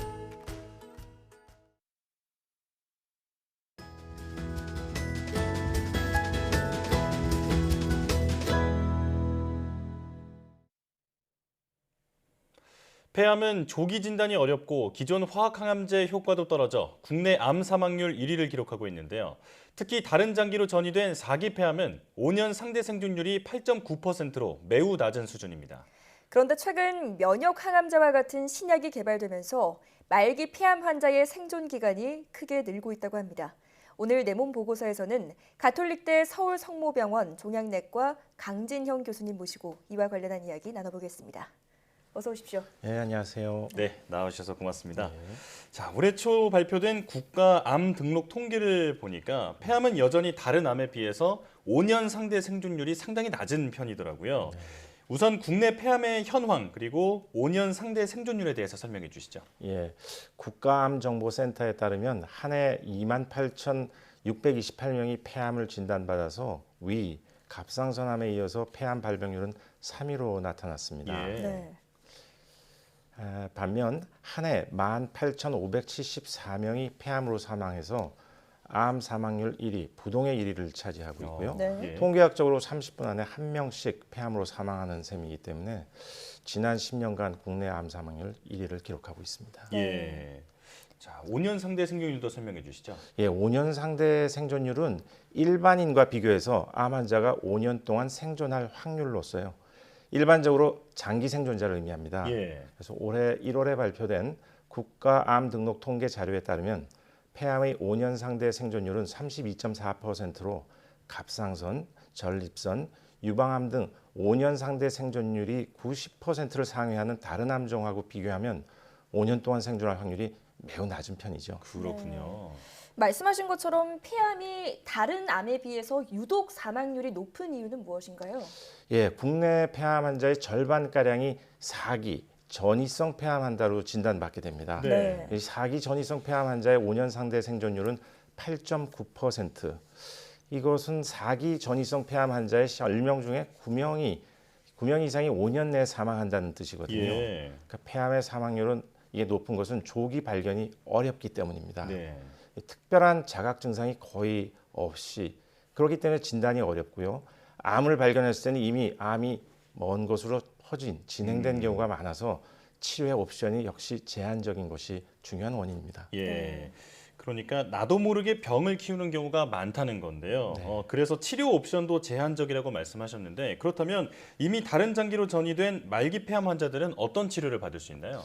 A: 폐암은 조기 진단이 어렵고 기존 화학항암제 효과도 떨어져 국내 암 사망률 1위를 기록하고 있는데요. 특히 다른 장기로 전이된 4기 폐암은 5년 상대 생존율이 8.9%로 매우 낮은 수준입니다.
B: 그런데 최근 면역 항암제와 같은 신약이 개발되면서 말기 폐암 환자의 생존 기간이 크게 늘고 있다고 합니다. 오늘 내몸 보고서에서는 가톨릭대 서울성모병원 종양내과 강진형 교수님 모시고 이와 관련한 이야기 나눠보겠습니다. 어서 오십시오.
S: 네, 안녕하세요.
A: 네, 나와주셔서 고맙습니다. 자, 올해 초 발표된 국가 암 등록 통계를 보니까 폐암은 여전히 다른 암에 비해서 5년 상대 생존율이 상당히 낮은 편이더라고요. 우선 국내 폐암의 현황 그리고 5년 상대 생존율에 대해서 설명해 주시죠.
S: 예, 국가암정보센터에 따르면 한 해 28,628명이 폐암을 진단받아서 위, 갑상선암에 이어서 폐암 발병률은 3위로 나타났습니다.
B: 네.
S: 반면 한 해 18,574명이 폐암으로 사망해서 암 사망률 1위, 부동의 1위를 차지하고 있고요.
B: 네.
S: 통계학적으로 30분 안에 한 명씩 폐암으로 사망하는 셈이기 때문에 지난 10년간 국내 암 사망률 1위를 기록하고 있습니다.
A: 예. 자, 5년 상대 생존율도 설명해 주시죠.
S: 예, 5년 상대 생존율은 일반인과 비교해서 암 환자가 5년 동안 생존할 확률로서요. 일반적으로 장기 생존자를 의미합니다.
A: 예.
S: 그래서 올해 1월에 발표된 국가암 등록 통계 자료에 따르면 폐암의 5년 상대 생존율은 32.4%로 갑상선, 전립선, 유방암 등 5년 상대 생존율이 90%를 상회하는 다른 암종하고 비교하면 5년 동안 생존할 확률이 매우 낮은 편이죠.
A: 그렇군요.
B: 말씀하신 것처럼 폐암이 다른 암에 비해서 유독 사망률이 높은 이유는 무엇인가요?
S: 예, 국내 폐암 환자의 절반가량이 4기 전이성 폐암 환자로 진단받게 됩니다.
B: 네.
S: 이 4기 전이성 폐암 환자의 5년 상대 생존율은 8.9%. 이것은 4기 전이성 폐암 환자의 10명 중에 9명 이상이 5년 내에 사망한다는 뜻이거든요.
A: 예.
S: 그러니까 폐암의 사망률은 이게 높은 것은 조기 발견이 어렵기 때문입니다.
A: 네.
S: 특별한 자각 증상이 거의 없이 그렇기 때문에 진단이 어렵고요. 암을 발견했을 때는 이미 암이 먼 곳으로 퍼진 진행된 경우가 많아서 치료의 옵션이 역시 제한적인 것이 중요한 원인입니다.
A: 예. 그러니까 나도 모르게 병을 키우는 경우가 많다는 건데요. 그래서 치료 옵션도 제한적이라고 말씀하셨는데 그렇다면 이미 다른 장기로 전이된 말기 폐암 환자들은 어떤 치료를 받을 수 있나요?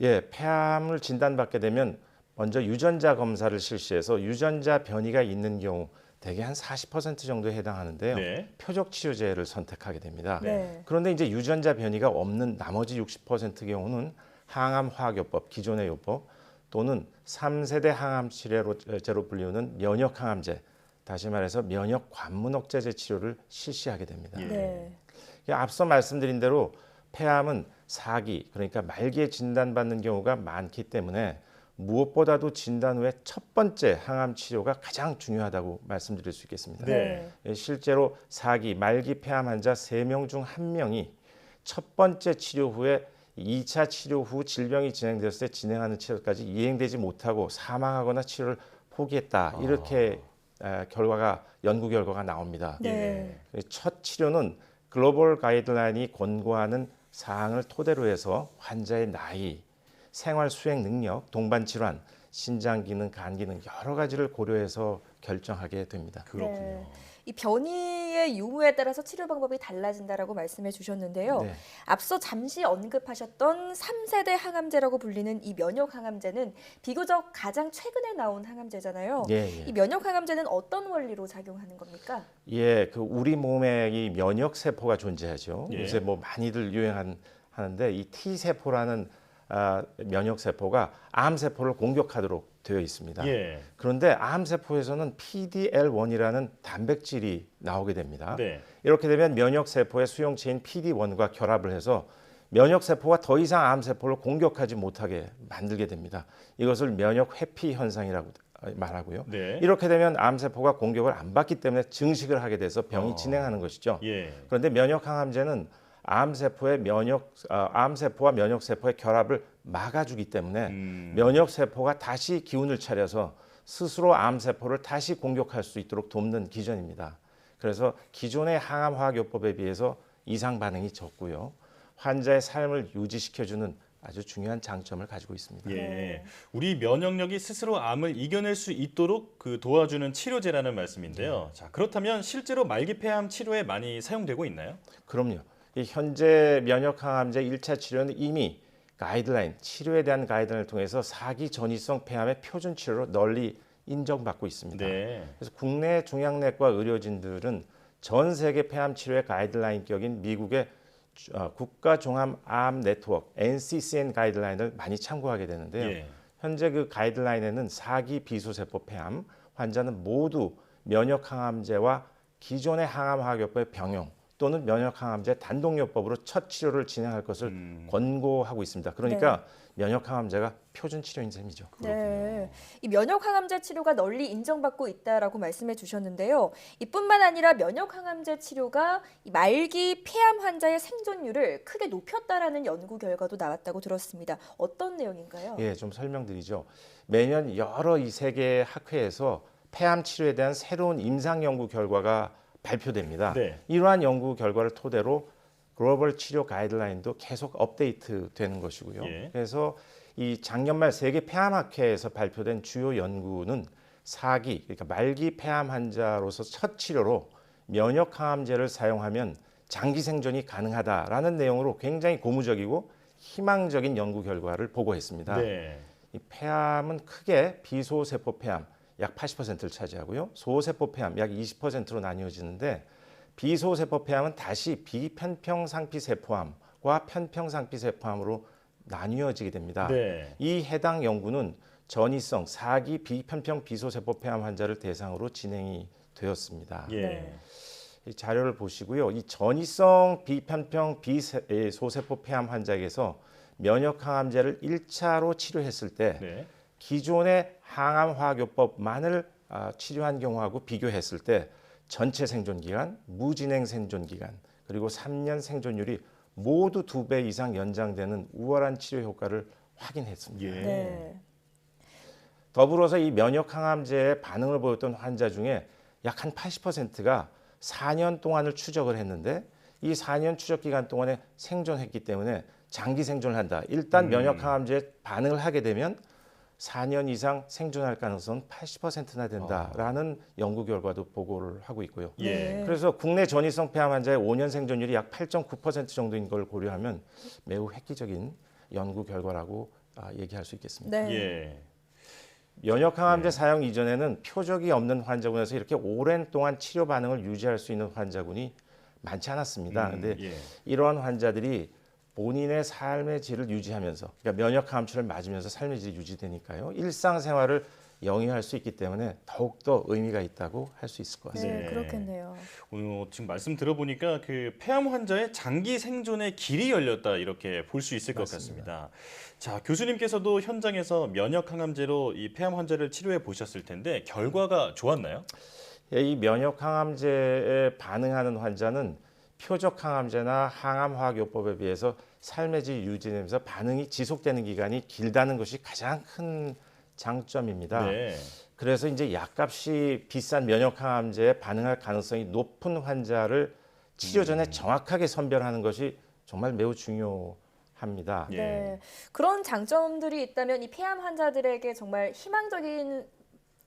S: 예, 폐암을 진단받게 되면 먼저 유전자 검사를 실시해서 유전자 변이가 있는 경우 대개 한 40% 정도에 해당하는데요.
A: 네.
S: 표적 치료제를 선택하게 됩니다.
B: 네.
S: 그런데 이제 유전자 변이가 없는 나머지 60% 경우는 항암 화학요법, 기존의 요법 또는 3세대 항암 치료제로 불리우는 면역 항암제, 다시 말해서 면역 관문 억제제 치료를 실시하게 됩니다.
B: 네.
S: 앞서 말씀드린 대로 폐암은 4기, 그러니까 말기에 진단받는 경우가 많기 때문에 무엇보다도 진단 후에 첫 번째 항암 치료가 가장 중요하다고 말씀드릴 수 있겠습니다.
A: 네.
S: 실제로 4기 말기 폐암 환자 3명 중 1명이 첫 번째 치료 후에 2차 치료 후 질병이 진행됐을 때 진행하는 치료까지 이행되지 못하고 사망하거나 치료를 포기했다. 이렇게 연구 결과가 나옵니다.
B: 네.
S: 첫 치료는 글로벌 가이드라인이 권고하는 사항을 토대로 해서 환자의 나이, 생활 수행 능력, 동반 질환, 신장 기능, 간 기능 여러 가지를 고려해서 결정하게 됩니다.
A: 그렇군요.
B: 네. 이 변이의 유무에 따라서 치료 방법이 달라진다라고 말씀해 주셨는데요.
S: 네.
B: 앞서 잠시 언급하셨던 3세대 항암제라고 불리는 이 면역 항암제는 비교적 가장 최근에 나온 항암제잖아요.
S: 예.
B: 이 면역 항암제는 어떤 원리로 작용하는 겁니까?
S: 예, 그 우리 몸에 이 면역 세포가 존재하죠.
A: 예.
S: 요새 뭐 많이들 유행하는데 이 T 세포라는 면역 세포가 암 세포를 공격하도록 되어 있습니다.
A: 예.
S: 그런데 암 세포에서는 PD-L1이라는 단백질이 나오게 됩니다.
A: 네.
S: 이렇게 되면 면역 세포의 수용체인 PD-1과 결합을 해서 면역 세포가 더 이상 암 세포를 공격하지 못하게 만들게 됩니다. 이것을 면역 회피 현상이라고 말하고요.
A: 네.
S: 이렇게 되면 암 세포가 공격을 안 받기 때문에 증식을 하게 돼서 병이 진행하는 것이죠.
A: 예.
S: 그런데 면역 항암제는 암 세포와 면역 세포의 결합을 막아주기 때문에 면역 세포가 다시 기운을 차려서 스스로 암 세포를 다시 공격할 수 있도록 돕는 기전입니다. 그래서 기존의 항암 화학요법에 비해서 이상 반응이 적고요. 환자의 삶을 유지시켜주는 아주 중요한 장점을 가지고 있습니다.
A: 예, 우리 면역력이 스스로 암을 이겨낼 수 있도록 도와주는 치료제라는 말씀인데요. 자, 그렇다면 실제로 말기 폐암 치료에 많이 사용되고 있나요?
S: 그럼요. 이 현재 면역 항암제 1차 치료는 이미 가이드라인, 치료에 대한 가이드라인을 통해서 4기 전이성 폐암의 표준 치료로 널리 인정받고 있습니다.
A: 네.
S: 그래서 국내 종양내과 의료진들은 전 세계 폐암 치료의 가이드라인격인 미국의 국가종합암 네트워크 NCCN 가이드라인을 많이 참고하게 되는데요.
A: 예.
S: 현재 그 가이드라인에는 4기 비소세포 폐암 환자는 모두 면역 항암제와 기존의 항암 화학요법의 병용 또는 면역 항암제 단독요법으로 첫 치료를 진행할 것을 권고하고 있습니다. 그러니까 면역 항암제가 표준 치료인 셈이죠.
B: 네, 이 면역 항암제 치료가 널리 인정받고 있다라고 말씀해 주셨는데요. 이뿐만 아니라 면역 항암제 치료가 이 말기 폐암 환자의 생존율을 크게 높였다라는 연구 결과도 나왔다고 들었습니다. 어떤 내용인가요?
S: 예, 좀 설명드리죠. 매년 여러 이 세계 학회에서 폐암 치료에 대한 새로운 임상 연구 결과가 발표됩니다.
A: 네.
S: 이러한 연구 결과를 토대로 글로벌 치료 가이드라인도 계속 업데이트 되는 것이고요.
A: 예.
S: 그래서 이 작년 말 세계 폐암학회에서 발표된 주요 연구는 4기, 그러니까 말기 폐암 환자로서 첫 치료로 면역 항암제를 사용하면 장기 생존이 가능하다라는 내용으로 굉장히 고무적이고 희망적인 연구 결과를 보고했습니다.
A: 네.
S: 이 폐암은 크게 비소세포 폐암 약 80%를 차지하고요. 소세포 폐암 약 20%로 나뉘어지는데 비소세포 폐암은 다시 비편평상피세포암과 편평상피세포암으로 나뉘어지게 됩니다.
A: 네.
S: 이 해당 연구는 전이성 4기 비편평 비소세포 폐암 환자를 대상으로 진행이 되었습니다.
A: 예.
S: 이 자료를 보시고요. 이 전이성 비편평 비소세포 폐암 환자에게서 면역항암제를 1차로 치료했을 때
A: 네.
S: 기존의 항암화학요법만을 치료한 경우하고 비교했을 때 전체 생존 기간, 무진행 생존 기간, 그리고 3년 생존율이 모두 2배 이상 연장되는 우월한 치료 효과를 확인했습니다.
A: 예.
B: 네.
S: 더불어서 이 면역항암제에 반응을 보였던 환자 중에 약 한 80%가 4년 동안을 추적을 했는데 이 4년 추적 기간 동안에 생존했기 때문에 장기 생존을 한다. 일단 면역항암제에 반응을 하게 되면 4년 이상 생존할 가능성은 80%나 된다라는 연구 결과도 보고를 하고 있고요.
A: 예.
S: 그래서 국내 전이성 폐암 환자의 5년 생존율이 약 8.9% 정도인 걸 고려하면 매우 획기적인 연구 결과라고 얘기할 수 있겠습니다.
B: 네.
A: 예.
S: 면역항암제 사용 이전에는 표적이 없는 환자군에서 이렇게 오랜 동안 치료 반응을 유지할 수 있는 환자군이 많지 않았습니다. 그런데
A: 예.
S: 이러한 환자들이 본인의 삶의 질을 유지하면서, 그러니까 면역항암제를 맞으면서 삶의 질이 유지되니까요. 일상생활을 영위할 수 있기 때문에 더욱더 의미가 있다고 할 수 있을 것 같습니다.
B: 네, 그렇겠네요.
A: 오늘 지금 말씀 들어보니까 그 폐암 환자의 장기 생존의 길이 열렸다 이렇게 볼 수 있을 것 같습니다. 자, 교수님께서도 현장에서 면역항암제로 이 폐암 환자를 치료해 보셨을 텐데 결과가 좋았나요?
S: 이 면역항암제에 반응하는 환자는 표적항암제나 항암화학요법에 비해서 삶의 질 유지되면서 반응이 지속되는 기간이 길다는 것이 가장 큰 장점입니다.
A: 네.
S: 그래서 이제 약값이 비싼 면역항암제에 반응할 가능성이 높은 환자를 치료 전에 정확하게 선별하는 것이 정말 매우 중요합니다.
A: 예.
B: 네. 그런 장점들이 있다면 이 폐암 환자들에게 정말 희망적인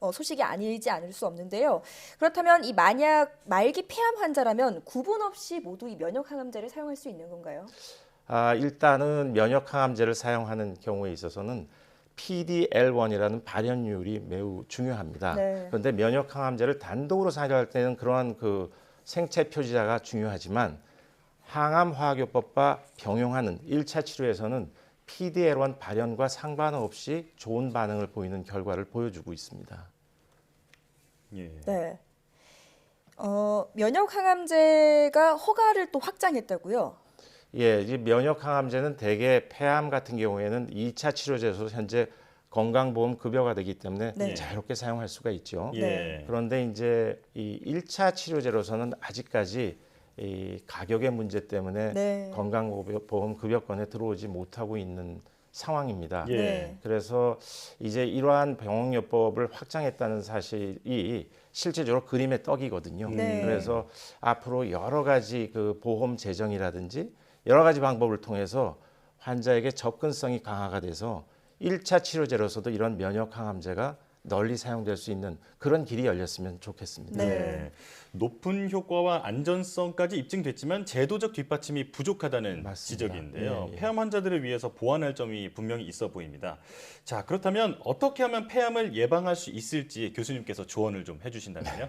B: 소식이 아니지 않을 수 없는데요. 그렇다면 이 만약 말기 폐암 환자라면 구분 없이 모두 이 면역항암제를 사용할 수 있는 건가요?
S: 일단은 면역항암제를 사용하는 경우에 있어서는 PD-L1이라는 발현율이 매우 중요합니다.
B: 네.
S: 그런데 면역항암제를 단독으로 사용할 때는 그러한 그 생체 표지자가 중요하지만 항암화학요법과 병용하는 1차 치료에서는 PD-L1 발현과 상관없이 좋은 반응을 보이는 결과를 보여주고 있습니다.
A: 예.
B: 네. 면역항암제가 허가를 또 확장했다고요?
S: 예, 이 면역항암제는 대개 폐암 같은 경우에는 2차 치료제에서 현재 건강보험 급여가 되기 때문에
B: 네.
S: 자유롭게 사용할 수가 있죠.
A: 예.
S: 그런데 이제 이 1차 치료제로서는 아직까지 이 가격의 문제 때문에
B: 네.
S: 건강보험 급여권에 들어오지 못하고 있는 상황입니다.
A: 예.
B: 네.
S: 그래서 이제 이러한 병용요법을 확장했다는 사실이 실제적으로 그림의 떡이거든요.
B: 네.
S: 그래서 앞으로 여러 가지 그 보험 재정이라든지 여러 가지 방법을 통해서 환자에게 접근성이 강화가 돼서 1차 치료제로서도 이런 면역항암제가 널리 사용될 수 있는 그런 길이 열렸으면 좋겠습니다.
B: 네.
A: 높은 효과와 안전성까지 입증됐지만 제도적 뒷받침이 부족하다는
S: 맞습니다.
A: 지적인데요.
S: 예, 예.
A: 폐암 환자들을 위해서 보완할 점이 분명히 있어 보입니다. 자, 그렇다면 어떻게 하면 폐암을 예방할 수 있을지 교수님께서 조언을 좀 해주신다면요.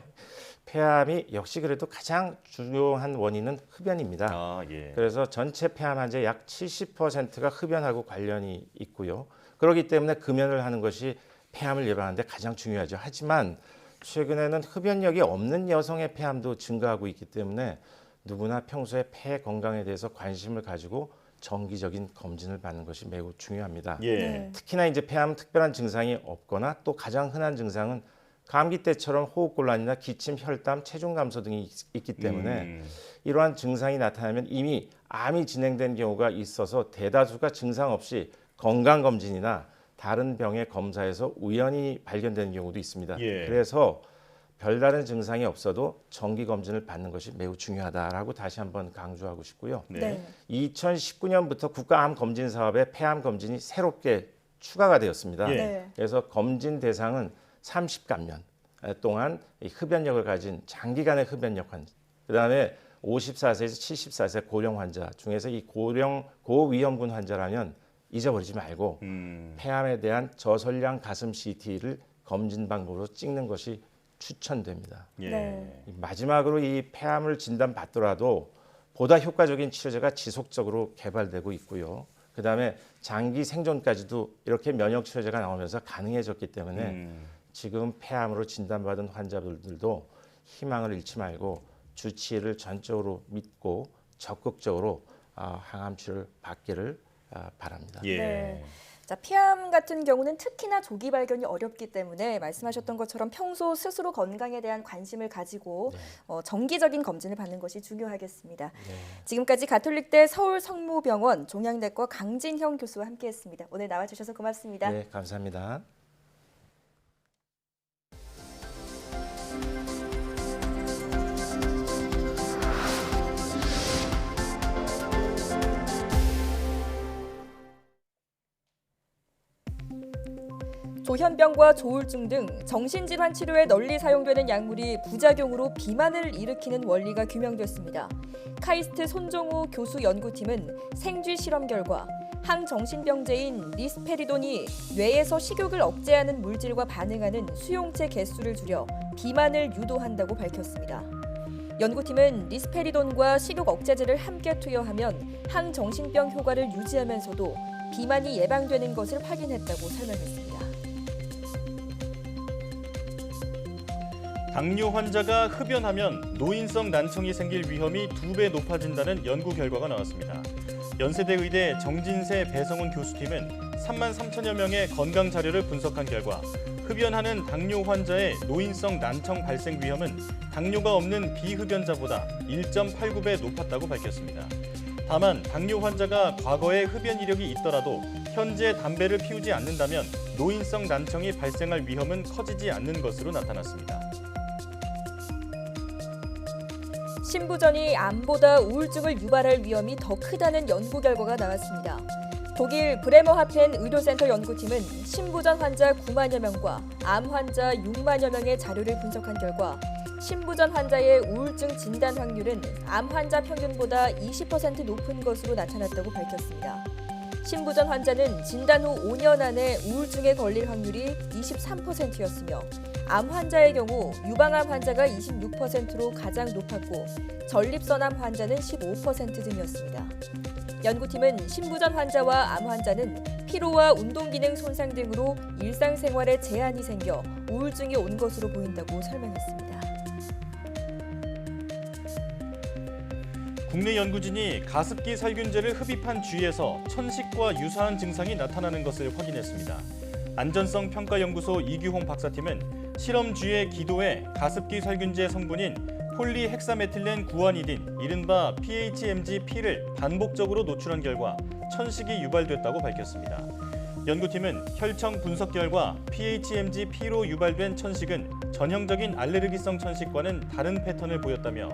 S: 폐암이 역시 그래도 가장 중요한 원인은 흡연입니다.
A: 아, 예.
S: 그래서 전체 폐암 환자의 약 70%가 흡연하고 관련이 있고요. 그렇기 때문에 금연을 하는 것이 폐암을 예방하는 데 가장 중요하죠. 하지만 최근에는 흡연력이 없는 여성의 폐암도 증가하고 있기 때문에 누구나 평소에 폐 건강에 대해서 관심을 가지고 정기적인 검진을 받는 것이 매우 중요합니다.
A: 예.
B: 네.
S: 특히나 이제 폐암 특별한 증상이 없거나 또 가장 흔한 증상은 감기 때처럼 호흡곤란이나 기침, 혈담, 체중 감소 등이 있기 때문에 이러한 증상이 나타나면 이미 암이 진행된 경우가 있어서 대다수가 증상 없이 건강검진이나 다른 병의 검사에서 우연히 발견되는 경우도 있습니다.
A: 예.
S: 그래서 별다른 증상이 없어도 정기 검진을 받는 것이 매우 중요하다라고 다시 한번 강조하고 싶고요.
A: 네.
S: 2019년부터 국가암 검진 사업에 폐암 검진이 새롭게 추가가 되었습니다.
A: 예.
B: 네.
S: 그래서 검진 대상은 30감년 동안 이 흡연력을 가진 장기간의 흡연력 환자, 그다음에 54세에서 74세 고령 환자 중에서 이 고위험군 환자라면 잊어버리지 말고 폐암에 대한 저설량 가슴 CT를 검진 방법으로 찍는 것이 추천됩니다.
A: 예.
B: 네.
S: 마지막으로 이 폐암을 진단받더라도 보다 효과적인 치료제가 지속적으로 개발되고 있고요. 그다음에 장기 생존까지도 이렇게 면역 치료제가 나오면서 가능해졌기 때문에 지금 폐암으로 진단받은 환자들도 희망을 잃지 말고 주치의를 전적으로 믿고 적극적으로 항암 치료를 받기를 바랍니다.
A: 예.
B: 네. 자, 폐암 같은 경우는 특히나 조기 발견이 어렵기 때문에 말씀하셨던 것처럼 평소 스스로 건강에 대한 관심을 가지고 정기적인 검진을 받는 것이 중요하겠습니다. 지금까지 가톨릭대 서울성모병원 종양내과 강진형 교수와 함께했습니다. 오늘 나와주셔서 고맙습니다.
S: 네, 감사합니다.
B: 조현병과 조울증 등 정신질환 치료에 널리 사용되는 약물이 부작용으로 비만을 일으키는 원리가 규명됐습니다. 카이스트 손종우 교수 연구팀은 생쥐 실험 결과 항정신병제인 리스페리돈이 뇌에서 식욕을 억제하는 물질과 반응하는 수용체 개수를 줄여 비만을 유도한다고 밝혔습니다. 연구팀은 리스페리돈과 식욕 억제제를 함께 투여하면 항정신병 효과를 유지하면서도 비만이 예방되는 것을 확인했다고 설명했습니다.
A: 당뇨 환자가 흡연하면 노인성 난청이 생길 위험이 2배 높아진다는 연구 결과가 나왔습니다. 연세대 의대 정진세 배성훈 교수팀은 3만 3천여 명의 건강 자료를 분석한 결과 흡연하는 당뇨 환자의 노인성 난청 발생 위험은 당뇨가 없는 비흡연자보다 1.89배 높았다고 밝혔습니다. 다만 당뇨 환자가 과거에 흡연 이력이 있더라도 현재 담배를 피우지 않는다면 노인성 난청이 발생할 위험은 커지지 않는 것으로 나타났습니다.
B: 신부전이 암보다 우울증을 유발할 위험이 더 크다는 연구 결과가 나왔습니다. 독일 브레머하펜 의료센터 연구팀은 신부전 환자 9만여 명과 암 환자 6만여 명의 자료를 분석한 결과 신부전 환자의 우울증 진단 확률은 암 환자 평균보다 20% 높은 것으로 나타났다고 밝혔습니다. 신부전 환자는 진단 후 5년 안에 우울증에 걸릴 확률이 23%였으며 암 환자의 경우 유방암 환자가 26%로 가장 높았고 전립선암 환자는 15% 등이었습니다. 연구팀은 신부전 환자와 암 환자는 피로와 운동기능 손상 등으로 일상생활에 제한이 생겨 우울증이 온 것으로 보인다고 설명했습니다.
A: 국내 연구진이 가습기 살균제를 흡입한 쥐에서 천식과 유사한 증상이 나타나는 것을 확인했습니다. 안전성평가연구소 이규홍 박사팀은 실험 쥐의 기도에 가습기 살균제 성분인 폴리헥사메틸렌 구아니딘, 이른바 PHMG-P를 반복적으로 노출한 결과 천식이 유발됐다고 밝혔습니다. 연구팀은 혈청 분석 결과 PHMG-P로 유발된 천식은 전형적인 알레르기성 천식과는 다른 패턴을 보였다며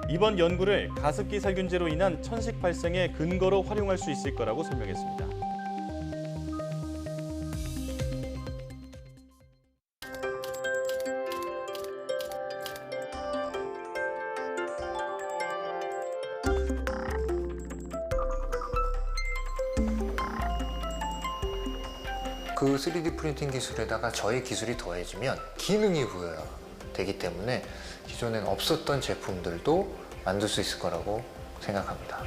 A: 이번 연구를 가습기 살균제로 인한 천식 발생의 근거로 활용할 수 있을 거라고 설명했습니다.
T: 그 3D 프린팅 기술에다가 저희 기술이 더해지면 기능이 부여되기 때문에 기존엔 없었던 제품들도 만들 수 있을 거라고 생각합니다.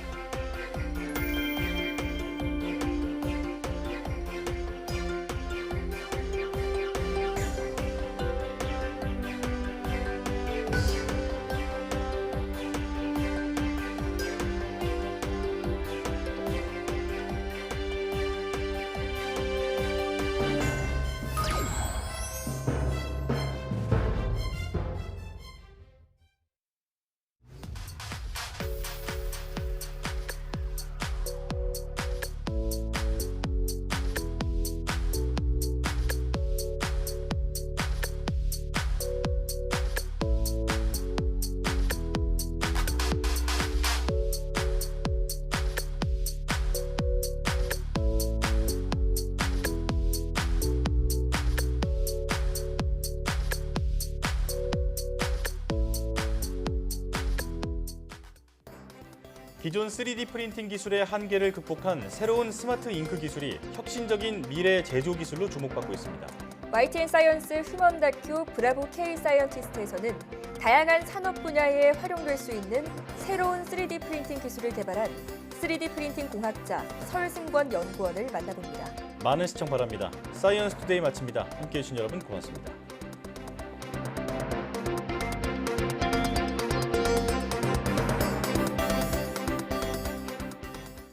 A: 기존 3D 프린팅 기술의 한계를 극복한 새로운 스마트 잉크 기술이 혁신적인 미래 제조 기술로 주목받고 있습니다.
B: YTN 사이언스 휴먼 다큐 브라보 K 사이언티스트에서는 다양한 산업 분야에 활용될 수 있는 새로운 3D 프린팅 기술을 개발한 3D 프린팅 공학자 설승권 연구원을 만나봅니다.
A: 많은 시청 바랍니다. 사이언스 투데이 마칩니다. 함께해 주신 여러분 고맙습니다.